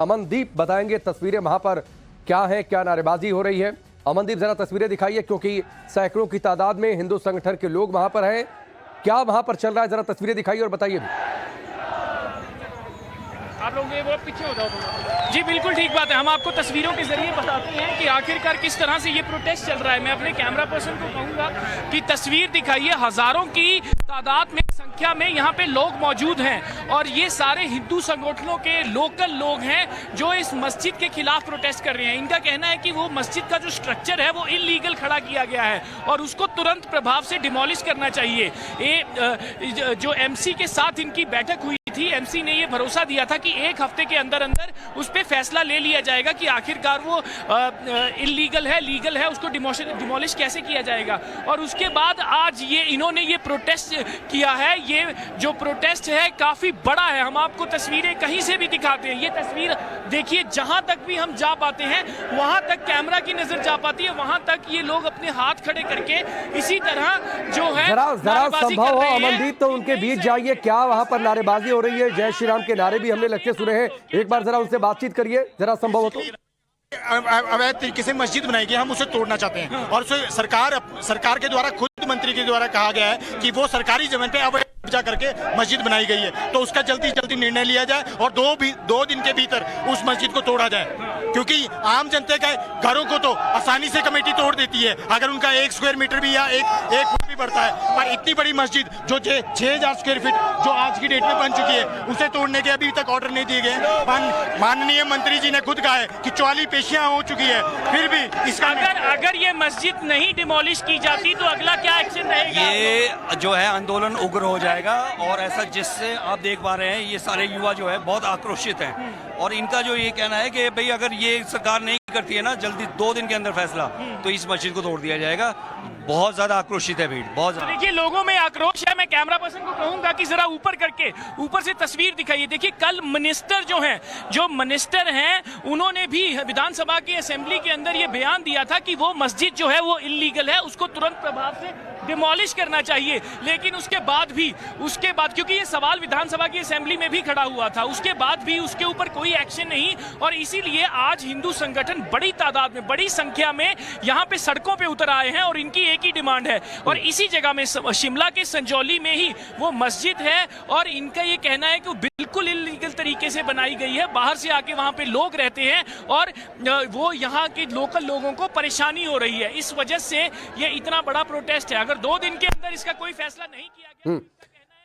अमनदीप बताएंगे तस्वीरें वहां पर क्या है, क्या नारेबाजी हो रही है। अमनदीप जरा तस्वीरें दिखाइए, क्योंकि सैकड़ों की तादाद में हिंदू संगठन के लोग वहां पर हैं। क्या वहां पर चल रहा है, जरा तस्वीरें दिखाइए और बताइए। आप लोग वो पीछे हो जाओ। जी बिल्कुल ठीक बात है, हम आपको तस्वीरों के जरिए बताते हैं कि आखिरकार किस तरह से ये प्रोटेस्ट चल रहा है। मैं अपने कैमरा पर्सन को कहूंगा कि तस्वीर दिखाइए। हजारों की तादाद में, संख्या में यहाँ पे लोग मौजूद हैं और ये सारे हिंदू संगठनों के लोकल लोग हैं जो इस मस्जिद के खिलाफ प्रोटेस्ट कर रहे हैं। इनका कहना है कि वो मस्जिद का जो स्ट्रक्चर है वो इलीगल खड़ा किया गया है और उसको तुरंत प्रभाव से डिमोलिश करना चाहिए। ये जो एमसी के साथ इनकी बैठक हुई थी, एमसी ने ये भरोसा दिया था कि एक हफ्ते के अंदर अंदर उस पर फैसला ले लिया जाएगा कि आखिरकार वो इलीगल है, लीगल है, उसको डिमोलिश कैसे किया जाएगा। और उसके बाद आज ये इन्होंने ये प्रोटेस्ट किया है। ये जो प्रोटेस्ट है काफी बड़ा है। हम आपको तस्वीरें कहीं से भी दिखाते हैं। ये तस्वीर देखिए, जहां तक भी हम जा पाते हैं वहां तक कैमरा की नजर जा पाती है, वहां तक ये लोग अपने हाथ खड़े करके इसी तरह जो है जरा संभव हो अमनदीप तो उनके बीच जाइए। क्या वहां पर नारेबाजी हो रही है? जय श्री राम के नारे भी हमने लगते सुने हैं। एक बार जरा उनसे बातचीत करिए, जरा संभव हो तो। अवैध तरीके से मस्जिद बनाई गई, हम उसे तोड़ना चाहते हैं और उसे सरकार के द्वारा, खुद मंत्री के द्वारा कहा गया है कि वो सरकारी जमीन पे अवैध कब्जा करके मस्जिद बनाई गई है, तो उसका जल्दी निर्णय लिया जाए और दो दिन के भीतर उस मस्जिद को तोड़ा जाए। क्योंकि आम जनता के घरों को तो आसानी से कमेटी तोड़ देती है अगर उनका 1 स्क्वायर मीटर भी या एक फुट भी बढ़ता है, पर इतनी बड़ी मस्जिद जो 6000 स्क्वायर फीट जो आज की डेट में बन चुकी है, उसे तोड़ने के अभी तक ऑर्डर नहीं दिए गए। माननीय मंत्री जी ने खुद कहा है कि 44 पेशियां हो चुकी है, फिर भी इसका अगर ये मस्जिद नहीं डिमोलिश की जाती तो अगला क्या एक्शन रहेगा? ये जो है आंदोलन उग्र हो जाएगा और ऐसा जिससे आप देख पा रहे हैं ये सारे युवा जो है बहुत आक्रोशित हैं और इनका जो ये कहना है कि भाई अगर ये सरकार नहीं करती है ना जल्दी 2 दिन के अंदर फैसला, तो इस मस्जिद को तोड़ दिया जाएगा। बहुत ज्यादा आक्रोशित है भीड़, बहुत ज्यादा। देखिए लोगों में आक्रोश है। मैं कैमरा पर्सन को कहूंगा कि जरा ऊपर करके ऊपर से तस्वीर दिखाइए। देखिए कल मिनिस्टर जो मिनिस्टर हैं उन्होंने भी विधानसभा की असेंबली के अंदर ये बयान दिया था कि वो मस्जिद जो है वो इलीगल है, उसको तुरंत प्रभाव से डिमोलिश करना चाहिए। लेकिन उसके बाद क्योंकि ये सवाल विधानसभा की असेंबली में भी खड़ा हुआ था, उसके बाद भी उसके ऊपर कोई एक्शन नहीं और इसीलिए आज हिंदू संगठन बड़ी तादाद में, बड़ी संख्या में यहाँ पे सड़कों पे उतर आए हैं और इनकी एक ही डिमांड है। और इसी जगह में शिमला के संजौली में ही वो मस्जिद है और इनका ये कहना है कि वो बिल्कुल इलीगल तरीके से बनाई गई है। बाहर से आके वहाँ पे लोग रहते हैं और वो यहाँ के लोकल लोगों को परेशानी हो रही है। इस वजह से ये इतना बड़ा प्रोटेस्ट है। अगर 2 दिन के अंदर इसका कोई फैसला नहीं किया गया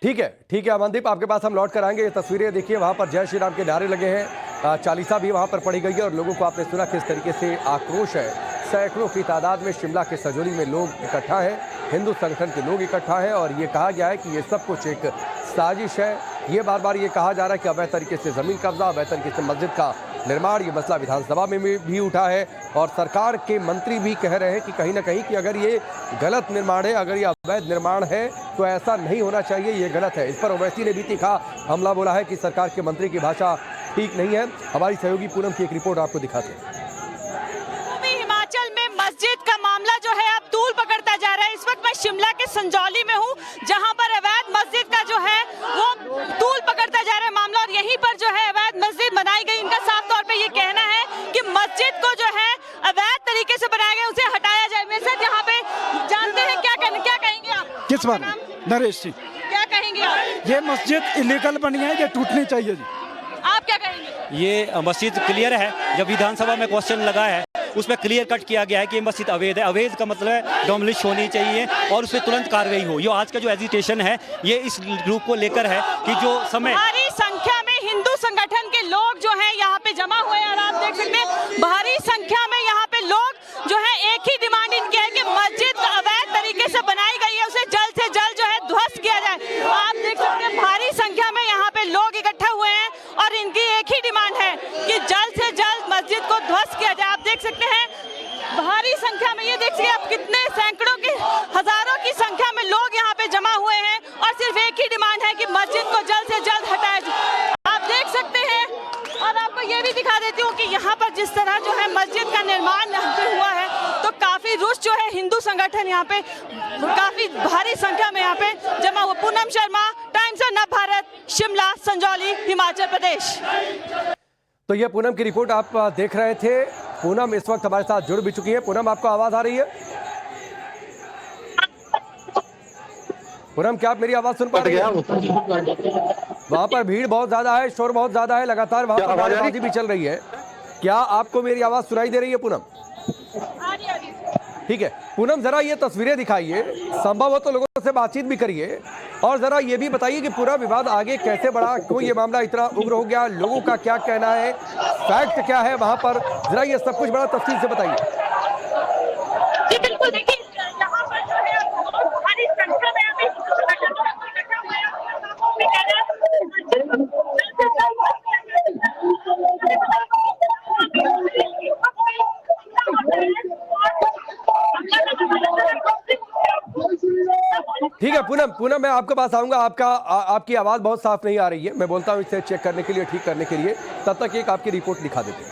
ठीक है अमनदीप, आपके पास हम लौट कर आएंगे। ये तस्वीरें देखिए, वहां पर जय श्री राम के नारे लगे हैं, चालीसा भी वहां पर पढ़ी गई है और लोगों को आपने सुना किस तरीके से आक्रोश है। सैकड़ों की तादाद में शिमला के सजौली में लोग इकट्ठा हैं, हिंदू संगठन के लोग इकट्ठा हैं और ये कहा गया है कि ये सब कुछ एक साजिश है। ये बार बार ये कहा जा रहा है कि अवैध तरीके से जमीन कब्जा, अवैध तरीके से मस्जिद का निर्माण, ये मसला विधानसभा में भी उठा है और सरकार के मंत्री भी कह रहे हैं कि कहीं ना कहीं कि अगर ये गलत निर्माण है, अगर ये अवैध निर्माण है तो ऐसा नहीं होना चाहिए, ये गलत है। इस पर ओवैसी ने भी तीखा हमला बोला है कि सरकार के मंत्री की भाषा ठीक नहीं है। हमारी सहयोगी पूनम की एक रिपोर्ट आपको दिखाते हैं। हिमाचल में मस्जिद का मामला जो है अब तूल पकड़ता जा रहा है। इस वक्त मैं शिमला के संजौली में हूँ, जहाँ पर अवैध मस्जिद का जो है वो तूल पकड़ता जा रहा है मामला और यहीं पर जो है अवैध मस्जिद बनाई गई। इनका साफ तौर पे ये कहना है कि मस्जिद को जो है अवैध तरीके से बनाया गया, उसे हटाया जाए। मेरे साथ यहाँ पे जानते हैं क्या कहेंगे आप? किस बारे? नरेश जी। क्या कहेंगे आप? ये मस्जिद इलीगल बनी है, ये टूटनी चाहिए जी। आप क्या कहेंगे? ये मस्जिद क्लियर है, जब विधानसभा में क्वेश्चन लगा है उसमें क्लियर कट किया गया है कि मस्जिद अवैध है। अवैध का मतलब है डोमिलिश होनी चाहिए और उस पर तुरंत कार्रवाई हो। ये आज का जो एजिटेशन है ये इस ग्रुप को लेकर है कि जो समय भारी संख्या में हिंदू संगठन के लोग जो हैं यहाँ पे जमा हुए हैं और आप देख सकते हैं भारी संख्या में यहाँ पे लोग जो है एक ही डिमांड इनकी है कि मस्जिद अवैध तरीके से बनाई गई है, उसे जल्द से जल्द जो है ध्वस्त किया जाए। आप देख सकते हैं भारी संख्या में यहाँ पे लोग इकट्ठा हुए हैं और इनकी एक ही डिमांड है कि जल्द से जल्द मस्जिद को ध्वस्त किया जाए। आप देख सकते हैं भारी संख्या में, ये देखिए आप कितने सैकड़ों की, हजारों की संख्या में लोग यहाँ पे जमा हुए हैं और सिर्फ एक ही डिमांड है कि मस्जिद को जल्द से जल्द हटाया जाए। आप देख सकते हैं और आपको ये भी दिखा देती हूँ कि यहाँ पर जिस तरह जो है मस्जिद का निर्माण यहाँ पे हुआ है तो काफी रुष्ट जो है हिंदू संगठन यहाँ पे काफी भारी संख्या में यहाँ पे जमा हुआ। पूनम शर्मा, टाइम्स ऑफ नव भारत, शिमला, संजौली, हिमाचल प्रदेश। तो ये पूनम की रिपोर्ट आप देख रहे थे। पूनम इस वक्त हमारे साथ जुड़ भी चुकी है। पूनम, आपको आवाज आ रही है? पूनम, क्या आप मेरी आवाज सुन पा रही हैं? वहां पर भीड़ बहुत ज्यादा है, शोर बहुत ज्यादा है, लगातार वहां पर नारेबाजी भी चल रही है। क्या आपको मेरी आवाज सुनाई दे रही है पूनम? ठीक है पूनम, जरा ये तस्वीरें दिखाइए, संभव हो तो लोगों से बातचीत भी करिए और जरा ये भी बताइए कि पूरा विवाद आगे कैसे बढ़ा, क्यों ये मामला इतना उग्र हो गया, लोगों का क्या कहना है, फैक्ट क्या है वहां पर, जरा ये सब कुछ बड़ा तफसील से बताइए। जी बिल्कुल, देखिए यहाँ पर जो है हमारी संख्या में अभी ठीक है पूनम, मैं आपके पास आऊंगा। आपकी आवाज बहुत साफ नहीं आ रही है, मैं बोलता हूं इसे चेक करने के लिए, ठीक करने के लिए। तब तक एक आपकी रिपोर्ट दिखा देते हैं।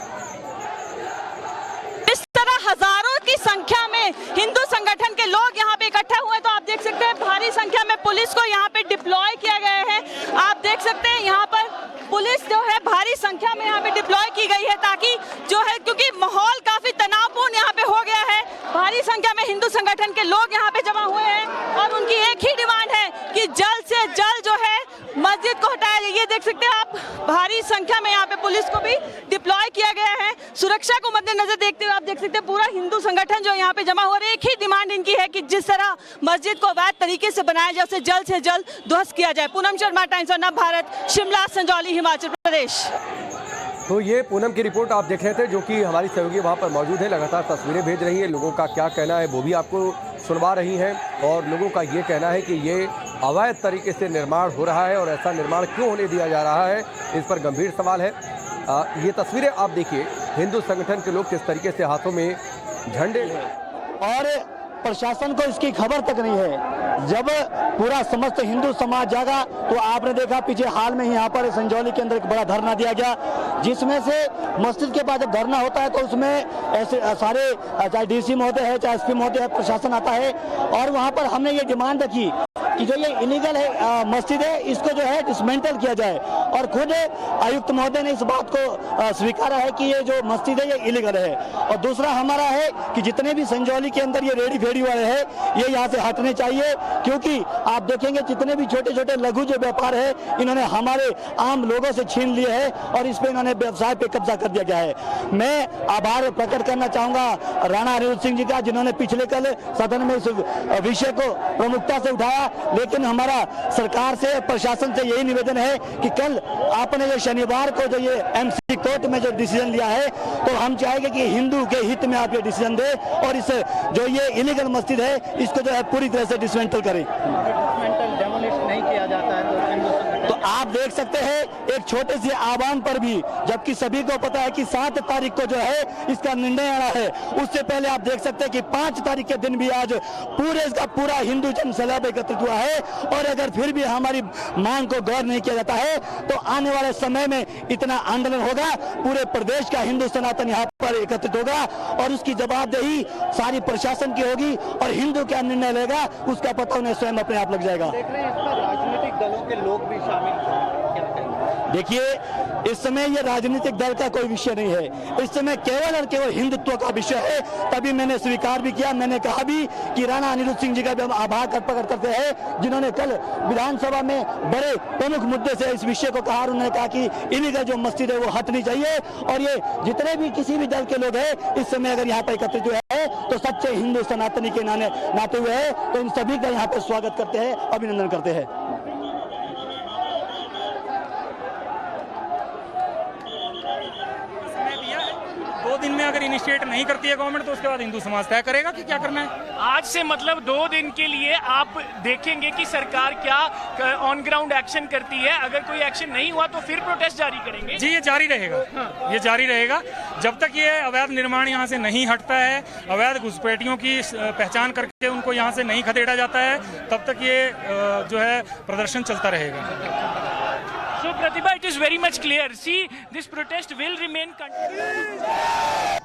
इस तरह हजारों की संख्या में हिंदू संगठन के लोग यहाँ पे इकट्ठा हुए, तो आप देख सकते हैं भारी संख्या में पुलिस को यहाँ पे डिप्लॉय किया गया है। आप देख सकते हैं यहाँ पर पुलिस जो है भारी संख्या में यहाँ पे डिप्लॉय की गई है, ताकि जो है क्योंकि माहौल काफी तनावपूर्ण यहाँ पे हो गया है। भारी संख्या में हिंदू संगठन के लोग यहाँ पे जमा हुए हैं और उनकी एक ही डिमांड है कि जल्द से जल्द जो है मस्जिद को हटाया जाए। ये देख सकते हैं आप, भारी संख्या में यहाँ पे पुलिस को भी डिप्लॉय किया गया है। सुरक्षा को मद्देनजर देखते हुए आप देख सकते हैं पूरा हिंदू संगठन जो यहाँ पे जमा हुआ है। एक ही डिमांड इनकी है कि जिस तरह मस्जिद को अवैध तरीके से बनाया जाए उसे जल्द से जल्द ध्वस्त किया जाए। पूनम शर्मा, टाइम्स ऑफ नव भारत, शिमला, संजौली, हिमाचल प्रदेश। तो ये पूनम की रिपोर्ट आप देख रहे थे, जो कि हमारी सहयोगी वहाँ पर मौजूद है, लगातार तस्वीरें भेज रही है, लोगों का क्या कहना है वो भी आपको सुनवा रही हैं। और लोगों का ये कहना है कि ये अवैध तरीके से निर्माण हो रहा है और ऐसा निर्माण क्यों होने दिया जा रहा है, इस पर गंभीर सवाल है। ये तस्वीरें आप देखिए, हिंदू संगठन के लोग किस तरीके से हाथों में झंडे और प्रशासन को इसकी खबर तक नहीं है। जब पूरा समस्त हिंदू समाज जागा तो आपने देखा पीछे हाल में ही यहाँ पर संजौली के अंदर एक बड़ा धरना दिया गया, जिसमें से मस्जिद के पास जब धरना होता है तो उसमें ऐसे सारे चाहे डीसी महोदय है, चाहे एसपी महोदय है, प्रशासन आता है और वहाँ पर हमने ये डिमांड रखी कि जो ये इलीगल है मस्जिद है, इसको जो है डिसमेंटल किया जाए। और खुद आयुक्त महोदय ने इस बात को स्वीकारा है कि ये जो मस्जिद है ये इलीगल है। और दूसरा हमारा है कि जितने भी संजौली के अंदर ये रेडी फेडी वाले हैं ये यहाँ से हटने चाहिए, क्योंकि आप देखेंगे जितने भी छोटे छोटे लघु जो व्यापार है इन्होंने हमारे आम लोगों से छीन लिए है और इस पे इन्होंने व्यवसाय पे कब्जा कर दिया गया है। मैं आभार प्रकट करना चाहूंगा राणा अनिरुद्ध सिंह जी का, जिन्होंने पिछले कल सदन में इस विषय को प्रमुखता से उठाया। लेकिन हमारा सरकार से, प्रशासन से यही निवेदन है कि कल आपने ये शनिवार को जो ये एमसी कोर्ट में जो डिसीजन लिया है, तो हम चाहेंगे कि हिंदू के हित में आप ये डिसीजन दे और इस जो ये इलीगल मस्जिद है इसको जो है पूरी तरह से डिसमेंटल करें। नहीं किया जाता है तो आप देख सकते हैं एक छोटे से आह्वान पर भी, जबकि सभी को पता है कि 7 तारीख को जो है इसका निर्णय आना है, उससे पहले आप देख सकते हैं कि 5 तारीख के दिन भी आज पूरा हिंदू जन सैलाब एकत्रित हुआ है। और अगर फिर भी हमारी मांग को गौर नहीं किया जाता है तो आने वाले समय में इतना आंदोलन होगा, पूरे प्रदेश का हिंदू सनातन यहाँ पर एकत्रित होगा और उसकी जवाबदेही सारी प्रशासन की होगी और हिंदू क्या निर्णय लेगा उसका पता उन्हें स्वयं अपने आप लग जाएगा। देख रहे हैं इस पर राजनीतिक दलों के लोग भी शामिल हैं, क्या कहेंगे? देखिए इस समय ये राजनीतिक दल का कोई विषय नहीं है, इस समय केवल और केवल हिंदुत्व का विषय है। तभी मैंने स्वीकार भी किया, मैंने कहा भी कि राणा अनिरुद्ध सिंह जी का भी हम आभार प्रकट करते हैं, जिन्होंने कल विधानसभा में बड़े प्रमुख मुद्दे से इस विषय को कहा। उन्होंने कहा कि इलीगल जो मस्जिद है वो हटनी चाहिए और ये जितने भी किसी भी दल के लोग हैं इस समय अगर यहाँ पर एकत्रित हुए हैं तो सच्चे हिंदू सनातनी के नाते हुए हैं, तो इन सभी का यहाँ पर स्वागत करते हैं, अभिनंदन करते हैं। दिन में अगर इनिशिएट नहीं करती है गवर्नमेंट तो उसके बाद हिंदू समाज तय करेगा कि क्या करना है। आज से मतलब 2 दिन के लिए आप देखेंगे कि सरकार क्या ऑन ग्राउंड एक्शन करती है। अगर कोई एक्शन नहीं हुआ तो फिर प्रोटेस्ट जारी करेंगे। जी ये जारी रहेगा। हाँ। ये जारी रहेगा जब तक ये अवैध निर्माण यहाँ से नहीं हटता है, अवैध घुसपैठियों की पहचान करके उनको यहाँ से नहीं खदेड़ा जाता है, तब तक ये जो है प्रदर्शन चलता रहेगा। So Pratibha, it is very much clear. See, this protest will remain continuous.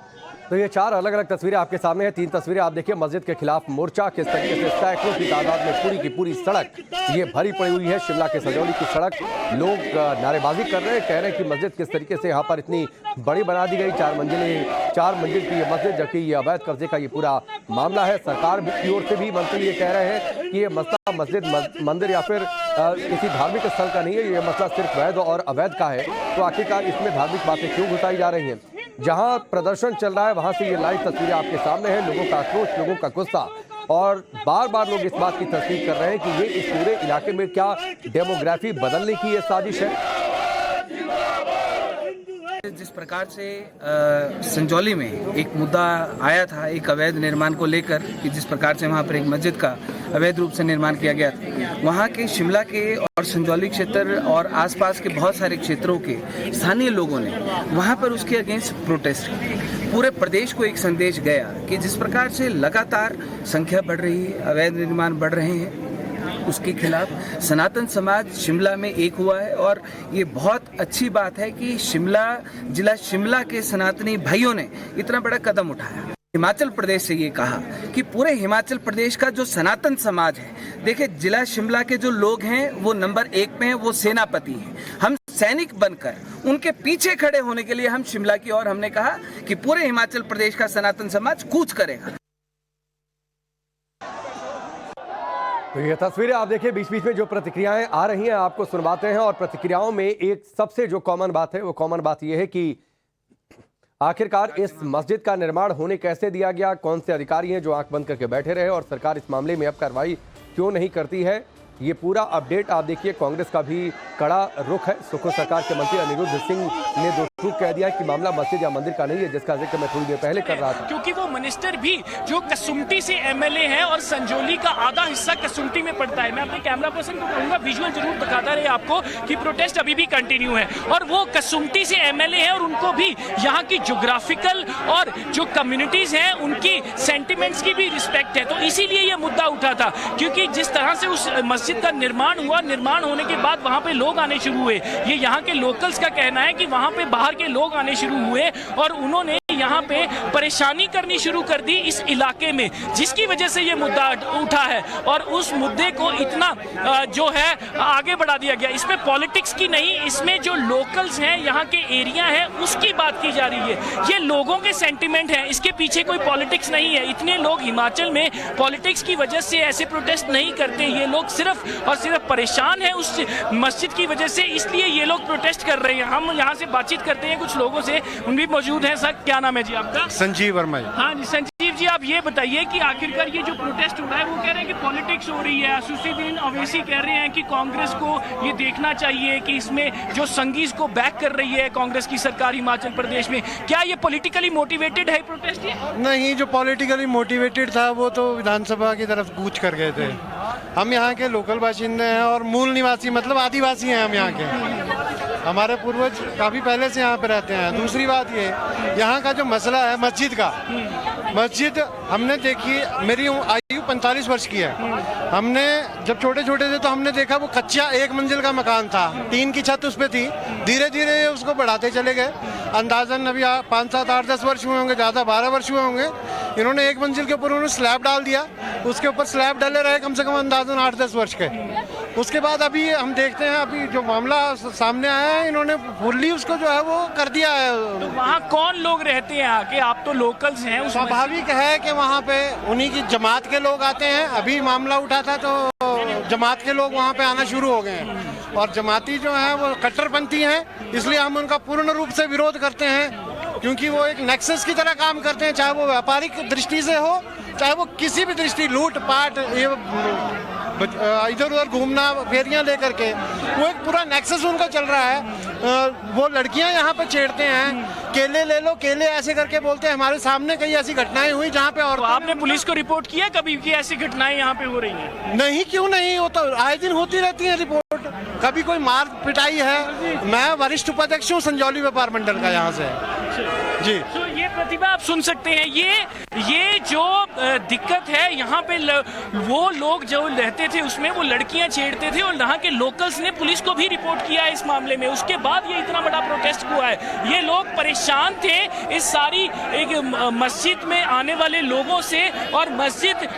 तो ये 4 अलग अलग तस्वीरें आपके सामने हैं। 3 तस्वीरें आप देखिए, मस्जिद के खिलाफ मोर्चा किस तरीके से सैकड़ों की तादाद में पूरी की पूरी सड़क ये भरी पड़ी हुई है। शिमला के सजौली की सड़क, लोग नारेबाजी कर रहे हैं, कह रहे हैं कि मस्जिद किस तरीके से यहाँ पर इतनी बड़ी बना दी गई, 4 मंजिल की ये मस्जिद, जबकि ये अवैध कब्जे का ये पूरा मामला है। सरकार की ओर से भी मंत्री ये कह रहे हैं कि ये मसला मस्जिद, मंदिर या फिर किसी धार्मिक स्थल का नहीं है, ये मसला सिर्फ वैध और अवैध का है। तो आखिरकार इसमें धार्मिक बातें क्यों घुसाई जा रही हैं? जहां प्रदर्शन चल रहा है वहां से ये लाइव तस्वीरें आपके सामने हैं। लोगों का आक्रोश, लोगों का गुस्सा, और बार बार लोग इस बात की तस्दीक कर रहे हैं कि ये इस पूरे इलाके में क्या डेमोग्राफी बदलने की ये साजिश है। जिस प्रकार से संजौली में एक मुद्दा आया था एक अवैध निर्माण को लेकर, कि जिस प्रकार से वहाँ पर एक मस्जिद का अवैध रूप से निर्माण किया गया था, वहाँ के शिमला के और संजौली क्षेत्र और आसपास के बहुत सारे क्षेत्रों के स्थानीय लोगों ने वहाँ पर उसके अगेंस्ट प्रोटेस्ट किया। पूरे प्रदेश को एक संदेश गया कि जिस प्रकार से लगातार संख्या बढ़ रही है, अवैध निर्माण बढ़ रहे हैं, उसके खिलाफ सनातन समाज शिमला में एक हुआ है। और ये बहुत अच्छी बात है कि जिला शिमला के सनातनी भाइयों ने इतना बड़ा कदम उठाया। हिमाचल प्रदेश से ये कहा कि पूरे हिमाचल प्रदेश का जो सनातन समाज है, देखिए जिला शिमला के जो लोग हैं वो नंबर 1 पे हैं, वो सेनापति हैं। हम सैनिक बनकर उनके पीछे खड़े होने के लिए हम शिमला की ओर हमने कहा कि पूरे हिमाचल प्रदेश का सनातन समाज कूच करेगा। तो ये तस्वीरें आप देखिए, बीच बीच में जो प्रतिक्रियाएं आ रही हैं आपको सुनवाते हैं। और प्रतिक्रियाओं में एक सबसे जो कॉमन बात है, वो कॉमन बात ये है कि आखिरकार इस मस्जिद का निर्माण होने कैसे दिया गया, कौन से अधिकारी हैं जो आंख बंद करके बैठे रहे, और सरकार इस मामले में अब कार्रवाई क्यों नहीं करती है। ये पूरा अपडेट आप देखिए। कांग्रेस का भी कड़ा रुख है। सुखो सरकार के मंत्री अनिरुद्ध सिंह ने दोस्तों कह दिया कि मामला मस्जिद या मंदिर का नहीं है, जिसका जिक्र मैं थोड़ी देर पहले कर रहा था। क्योंकि वो मिनिस्टर भी जो कसुम्पटी से एमएलए हैं और संजौली का आधा हिस्सा कसुम्पटी में पड़ता है। मैं अपने कैमरा पर्सन को कहूंगा विजुअल जरूर दिखाता रहे आपको कि प्रोटेस्ट अभी भी कंटिन्यू है, और वो कसुम्पटी से एमएलए हैं और उनको भी यहाँ की ज्योग्राफिकल और जो कम्युनिटीज हैं उनकी सेंटिमेंट्स की भी रिस्पेक्ट है। तो इसीलिए ये मुद्दा उठा था, क्योंकि जिस तरह से उस मस्जिद का निर्माण हुआ, निर्माण होने के बाद वहां पे लोग आने शुरू हुए। ये यहाँ के लोकल्स का कहना है कि वहां पे बाहर के लोग आने शुरू हुए और उन्होंने यहाँ पे परेशानी करनी शुरू कर दी इस इलाके में, जिसकी वजह से ये मुद्दा उठा है। और उस मुद्दे को इतना जो है आगे बढ़ा दिया गया। इसमें पॉलिटिक्स की नहीं, इसमें जो लोकल्स हैं, यहाँ के एरिया है, उसकी बात की जा रही है। ये लोगों के सेंटिमेंट है, इसके पीछे कोई पॉलिटिक्स नहीं है। इतने लोग हिमाचल में पॉलिटिक्स की वजह से ऐसे प्रोटेस्ट नहीं करते। ये लोग सिर्फ और सिर्फ परेशान है उस मस्जिद की वजह से, इसलिए ये लोग प्रोटेस्ट कर रहे हैं। हम यहाँ से बातचीत करते हैं कुछ लोगों से, उन भी मौजूद हैं। सर क्या नाम है जी आपका? संजीव वर्मा जी। हाँ जी संजीव जी, आप ये बताइए कि आखिरकार ये जो प्रोटेस्ट हो रहा है वो कह रहे हैं कि पॉलिटिक्स हो रही है। असुद्दीन अवैसी कह रहे हैं कि कांग्रेस को ये देखना चाहिए कि इसमें जो संगीज को बैक कर रही है कांग्रेस की सरकार हिमाचल प्रदेश में, क्या ये पॉलिटिकली मोटिवेटेड है प्रोटेस्ट? नहीं, जो पॉलिटिकली मोटिवेटेड था वो तो विधानसभा की तरफ कूच कर गए थे। हम यहाँ के लोकल बाशिंदे हैं और मूल निवासी मतलब आदिवासी हैं हम यहाँ के। हमारे पूर्वज काफ़ी पहले से यहाँ पे रहते हैं। दूसरी बात ये, यहाँ का जो मसला है मस्जिद का, मस्जिद हमने देखी, मेरी आयु 45 वर्ष की है। हमने जब छोटे छोटे थे तो हमने देखा वो कच्चा 1 मंजिल का मकान था, टीन की छत उस पर थी। धीरे धीरे उसको बढ़ाते चले गए। अंदाजन अभी 5, 7, 8, 10 वर्ष हुए होंगे, ज़्यादा 12 वर्ष हुए होंगे। इन्होंने 1 मंजिल के ऊपर उन्होंने स्लैब डाल दिया, उसके ऊपर स्लैब डाले रहे कम से कम अंदाजन 8-10 वर्ष के। उसके बाद अभी हम देखते हैं, अभी जो मामला सामने आया है, इन्होंने फुल्ली उसको जो है वो कर दिया है। तो वहाँ कौन लोग रहते हैं आके? आप तो लोकल्स हैं। स्वाभाविक है कि वहाँ पे उन्हीं की जमात के लोग आते हैं। अभी मामला उठा था तो जमात के लोग वहाँ पे आना शुरू हो गए हैं, और जमाती जो है वो कट्टरपंथी हैं, इसलिए हम उनका पूर्ण रूप से विरोध करते हैं, क्योंकि वो एक नेक्सस की तरह काम करते हैं, चाहे वो व्यापारिक दृष्टि से हो, चाहे वो किसी भी दृष्टि, लूट पाट, इधर उधर घूमना, फेरियां लेकर के, वो एक पूरा नेक्सस उनका चल रहा है। वो लड़कियां यहाँ पे छेड़ते हैं, केले ले लो, केले ऐसे करके बोलते हैं। हमारे सामने कई ऐसी घटनाएं हुई जहाँ पे। और तो आपने पुलिस को रिपोर्ट किया कभी कि ऐसी घटनाएं यहाँ पे हो रही हैं? नहीं, क्यों नहीं, वो तो आए दिन होती रहती है रिपोर्ट। कभी कोई मार पिटाई है। मैं वरिष्ठ उपाध्यक्ष हूँ संजौली व्यापार मंडल का यहाँ से जी। तो ये ये प्रतिभा आप सुन सकते हैं। ये जो दिक्कत है यहाँ पे वो लोग जो रहते थे उसमें वो लड़कियां छेड़ते थे और यहाँ के लोकल्स ने पुलिस को भी रिपोर्ट किया है इस मामले में। उसके बाद ये इतना बड़ा प्रोटेस्ट हुआ है। ये लोग परेशान थे इस सारी एक मस्जिद में आने वाले लोगों से और मस्जिद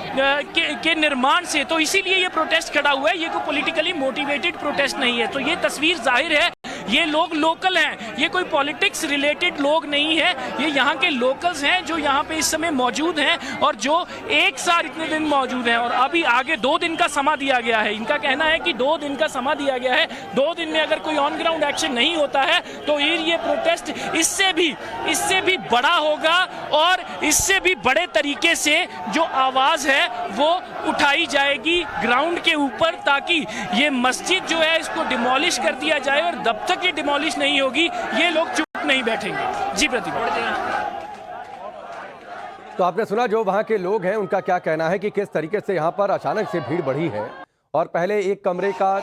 के निर्माण से, तो इसीलिए ये प्रोटेस्ट खड़ा हुआ है। ये कोई पॉलिटिकली मोटिवेटेड प्रोटेस्ट नहीं है। तो ये तस्वीर जाहिर है ये लोग लोकल हैं, ये कोई पॉलिटिक्स रिलेटेड लोग नहीं है। ये यहाँ के लोकल्स हैं जो यहाँ पे इस समय मौजूद हैं और जो एक साथ इतने दिन मौजूद हैं और अभी आगे 2 दिन का समा दिया गया है। इनका कहना है कि 2 दिन का समा दिया गया है। 2 दिन में अगर कोई ऑन ग्राउंड एक्शन नहीं होता है तो ये प्रोटेस्ट इससे भी बड़ा होगा और इससे भी बड़े तरीके से जो आवाज है वो उठाई जाएगी ग्राउंड के ऊपर, ताकि ये मस्जिद जो है इसको डिमोलिश कर दिया जाए और जब तक ये डिमोलिश नहीं होगी ये लोग चुप नहीं बैठेंगे। जी प्रतिभा। तो आपने सुना जो वहां के लोग हैं उनका क्या कहना है कि किस तरीके से यहां पर अचानक से भीड़ बढ़ी है और पहले एक कमरे का